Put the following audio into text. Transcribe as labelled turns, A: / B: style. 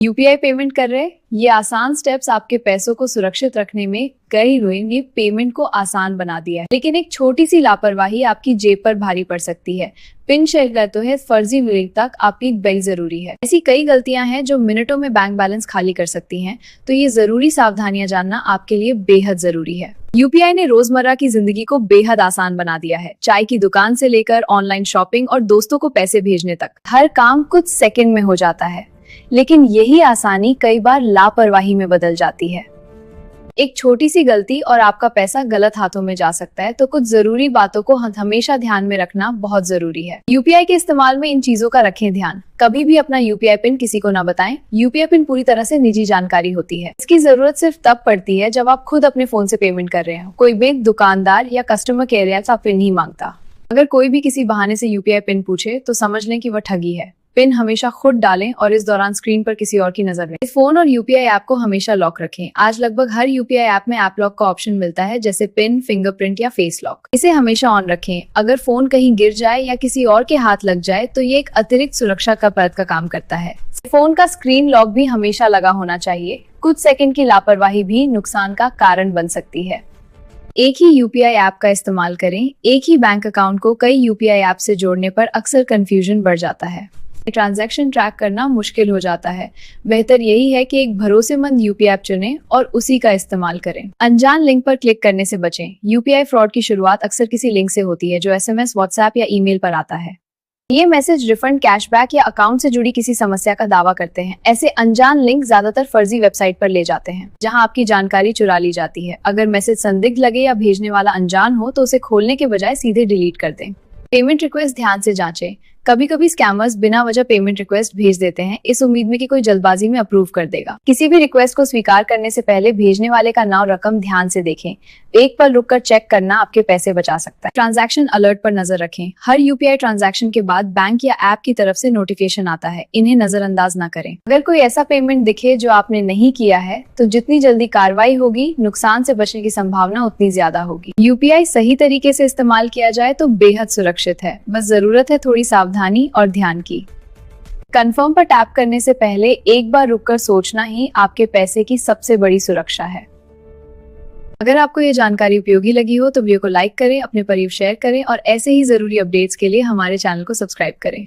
A: UPI payment कर रहे हैं? ये आसान स्टेप्स आपके पैसों को सुरक्षित रखने में कई ने पेमेंट को आसान बना दिया है, लेकिन एक छोटी सी लापरवाही आपकी जेब पर भारी पड़ सकती है। पिन शेयर तो है, फर्जी लिंक तक आपकी बेल जरूरी है। ऐसी कई गलतियां हैं जो मिनटों में बैंक बैलेंस खाली कर सकती हैं, तो ये जरूरी सावधानियां जानना आपके लिए बेहद जरूरी है। यूपीआई ने रोजमर्रा की जिंदगी को बेहद आसान बना दिया है। चाय की दुकान से लेकर ऑनलाइन शॉपिंग और दोस्तों को पैसे भेजने तक हर काम कुछ सेकंड में हो जाता है, लेकिन यही आसानी कई बार लापरवाही में बदल जाती है। एक छोटी सी गलती और आपका पैसा गलत हाथों में जा सकता है, तो कुछ जरूरी बातों को हमेशा ध्यान में रखना बहुत जरूरी है। यूपीआई के इस्तेमाल में इन चीजों का रखें ध्यान। कभी भी अपना यूपीआई पिन किसी को ना बताएं। यूपीआई पिन पूरी तरह से निजी जानकारी होती है। इसकी जरूरत सिर्फ तब पड़ती है जब आप खुद अपने फोन से पेमेंट कर रहे हो। कोई बैंक, दुकानदार या कस्टमर केयर ऐप पिन नहीं मांगता। अगर कोई भी किसी बहाने से यूपीआई पिन पूछे तो समझ लें कि वह ठगी है। पिन हमेशा खुद डालें और इस दौरान स्क्रीन पर किसी और की नजर में। फोन और यूपीआई ऐप को हमेशा लॉक रखें। आज लगभग हर यूपीआई ऐप में ऐप लॉक का ऑप्शन मिलता है, जैसे पिन, फिंगरप्रिंट या फेस लॉक। इसे हमेशा ऑन रखें। अगर फोन कहीं गिर जाए या किसी और के हाथ लग जाए तो ये एक अतिरिक्त सुरक्षा का परत का काम करता है। फोन का स्क्रीन लॉक भी हमेशा लगा होना चाहिए। कुछ सेकंड की लापरवाही भी नुकसान का कारण बन सकती है। एक ही यूपीआई ऐप का इस्तेमाल करें। एक ही बैंक अकाउंट को कई यूपीआई ऐप से जोड़ने पर अक्सर कंफ्यूजन बढ़ जाता है। ट्रांजैक्शन ट्रैक करना मुश्किल हो जाता है। बेहतर यही है कि एक भरोसेमंद यूपीआई ऐप चुनें और उसी का इस्तेमाल करें। अनजान लिंक पर क्लिक करने से बचें। यूपीआई फ्रॉड की शुरुआत अक्सर किसी लिंक से होती है जो एसएमएस, व्हाट्सएप या ईमेल पर आता है। ये मैसेज रिफंड, कैशबैक या अकाउंट से जुड़ी किसी समस्या का दावा करते हैं। ऐसे अनजान लिंक ज्यादातर फर्जी वेबसाइट पर ले जाते हैं, जहां आपकी जानकारी चुरा ली जाती है। अगर मैसेज संदिग्ध लगे या भेजने वाला अनजान हो तो उसे खोलने के बजाय सीधे डिलीट कर दें। पेमेंट रिक्वेस्ट ध्यान से जांचें। कभी कभी स्कैमर्स बिना वजह पेमेंट रिक्वेस्ट भेज देते हैं, इस उम्मीद में कि कोई जल्दबाजी में अप्रूव कर देगा। किसी भी रिक्वेस्ट को स्वीकार करने से पहले भेजने वाले का नाम, रकम ध्यान से देखें। एक पल रुककर चेक करना आपके पैसे बचा सकता है। ट्रांजैक्शन अलर्ट पर नजर रखें। हर यूपीआई ट्रांजैक्शन के बाद बैंक या ऐप की तरफ से नोटिफिकेशन आता है, इन्हें नजरअंदाज न करें। अगर कोई ऐसा पेमेंट दिखे जो आपने नहीं किया है तो जितनी जल्दी कार्रवाई होगी, नुकसान से बचने की संभावना उतनी ज्यादा होगी। यूपीआई सही तरीके से इस्तेमाल किया जाए तो बेहद सुरक्षित है। बस जरूरत है थोड़ी सावधानी और ध्यान की। कंफर्म पर टैप करने से पहले एक बार रुककर सोचना ही आपके पैसे की सबसे बड़ी सुरक्षा है। अगर आपको ये जानकारी उपयोगी लगी हो तो वीडियो को लाइक करें, अपने परिवार शेयर करें और ऐसे ही जरूरी अपडेट्स के लिए हमारे चैनल को सब्सक्राइब करें।